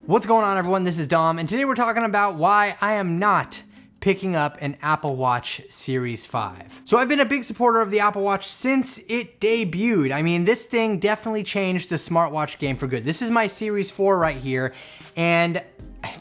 What's going on, everyone? This is Dom, and today we're talking about why I am not picking up an Apple Watch Series 5. So I've been a big supporter of the Apple Watch since it debuted. I mean, this thing definitely changed the smartwatch game for good. This is my Series 4 right here, and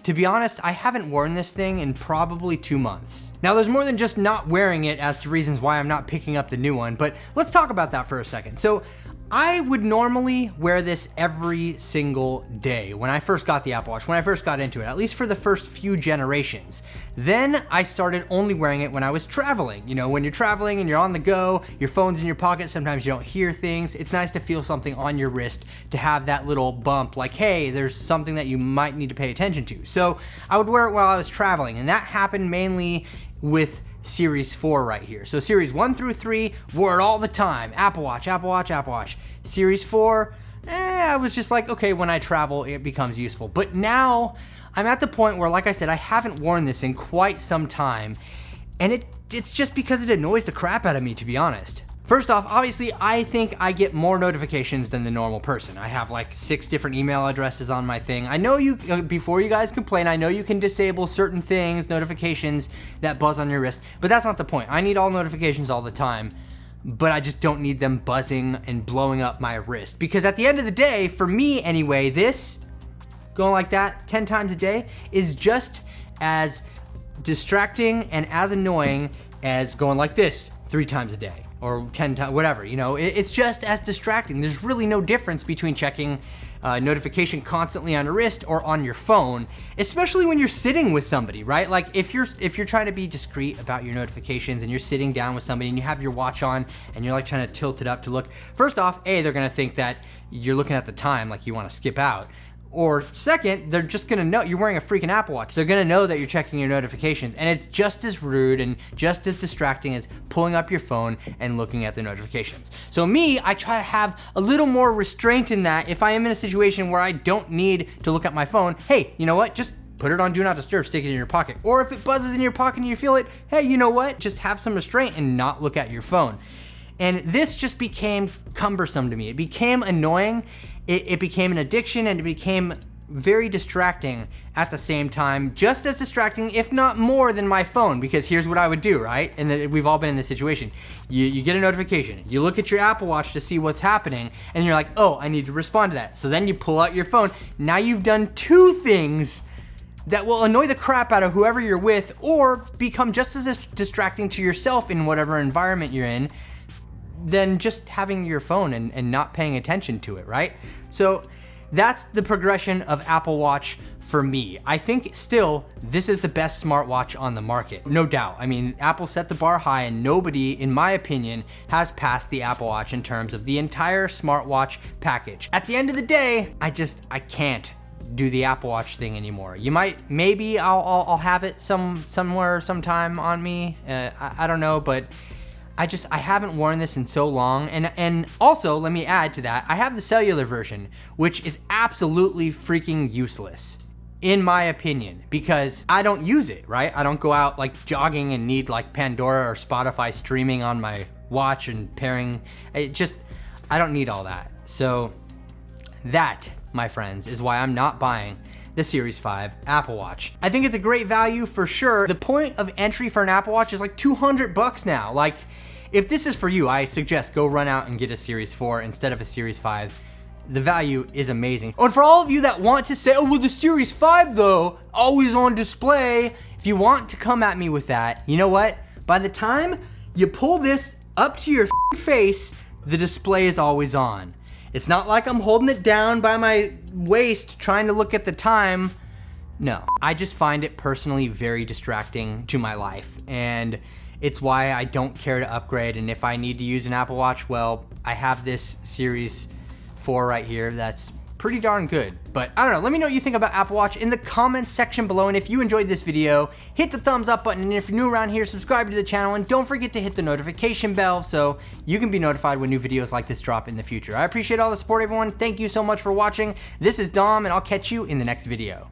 to be honest, I haven't worn this thing in probably 2 months. Now, there's more than just not wearing it as to reasons why I'm not picking up the new one, but let's talk about that for a second. So I would normally wear this every single day when I first got the Apple Watch, when I first got into it, at least for the first few generations. Then I started only wearing it when I was traveling. You know, when you're traveling and you're on the go, your phone's in your pocket, sometimes you don't hear things. It's nice to feel something on your wrist, to have that little bump like, hey, there's something that you might need to pay attention to. So I would wear it while I was traveling, and that happened mainly with Series 4 right here. So Series 1 through 3, wore it all the time. Apple Watch, Apple Watch, Apple Watch. Series 4, I was just like, okay, when I travel, it becomes useful. But now, I'm at the point where, like I said, I haven't worn this in quite some time, and it's just because it annoys the crap out of me, to be honest. First off, obviously, I think I get more notifications than the normal person. I have like 6 different email addresses on my thing. I know you, before you guys complain, I know you can disable certain things, notifications that buzz on your wrist, but that's not the point. I need all notifications all the time, but I just don't need them buzzing and blowing up my wrist. Because at the end of the day, for me anyway, this, going like that 10 times a day, is just as distracting and as annoying as going like this 3 times a day. Or 10 times, whatever, you know, it's just as distracting. There's really no difference between checking notification constantly on your wrist or on your phone, especially when you're sitting with somebody, right? Like if you're trying to be discreet about your notifications and you're sitting down with somebody and you have your watch on and you're like trying to tilt it up to look, first off, A, they're gonna think that you're looking at the time like you wanna skip out. Or second, they're just gonna know you're wearing a freaking Apple Watch. They're gonna know that you're checking your notifications, and it's just as rude and just as distracting as pulling up your phone and looking at the notifications. So me, I try to have a little more restraint in that. If I am in a situation where I don't need to look at my phone, hey, you know what? Just put it on Do Not Disturb, stick it in your pocket. Or if it buzzes in your pocket and you feel it, hey, you know what? Just have some restraint and not look at your phone. And this just became cumbersome to me. It became annoying. It became an addiction, and it became very distracting at the same time, just as distracting, if not more, than my phone. Because here's what I would do, right? And we've all been in this situation. You get a notification, you look at your Apple Watch to see what's happening, and you're like, oh, I need to respond to that. So then you pull out your phone. Now you've done 2 things that will annoy the crap out of whoever you're with, or become just as distracting to yourself in whatever environment you're in, than just having your phone and not paying attention to it, right? So that's the progression of Apple Watch for me. I think still, this is the best smartwatch on the market, no doubt. I mean, Apple set the bar high, and nobody, in my opinion, has passed the Apple Watch in terms of the entire smartwatch package. At the end of the day, I can't do the Apple Watch thing anymore. Maybe I'll have it somewhere, sometime on me. I don't know, but I haven't worn this in so long, and also, let me add to that, I have the cellular version, which is absolutely freaking useless, in my opinion, because I don't use it, right? I don't go out like jogging and need like Pandora or Spotify streaming on my watch and pairing. I don't need all that. So that, my friends, is why I'm not buying the Series 5 Apple Watch. I think it's a great value for sure. The point of entry for an Apple Watch is like $200 now. Like, if this is for you, I suggest go run out and get a Series 4 instead of a Series 5. The value is amazing. Oh, and for all of you that want to say, oh, well, the Series 5 though, always on display. If you want to come at me with that, you know what? By the time you pull this up to your face, the display is always on. It's not like I'm holding it down by my waist trying to look at the time. No, I just find it personally very distracting to my life, and it's why I don't care to upgrade. And if I need to use an Apple Watch, well, I have this Series 4 right here that's pretty darn good. But I don't know, let me know what you think about Apple Watch in the comments section below. And if you enjoyed this video, hit the thumbs up button. And if you're new around here, subscribe to the channel. And don't forget to hit the notification bell so you can be notified when new videos like this drop in the future. I appreciate all the support, everyone. Thank you so much for watching. This is Dom, and I'll catch you in the next video.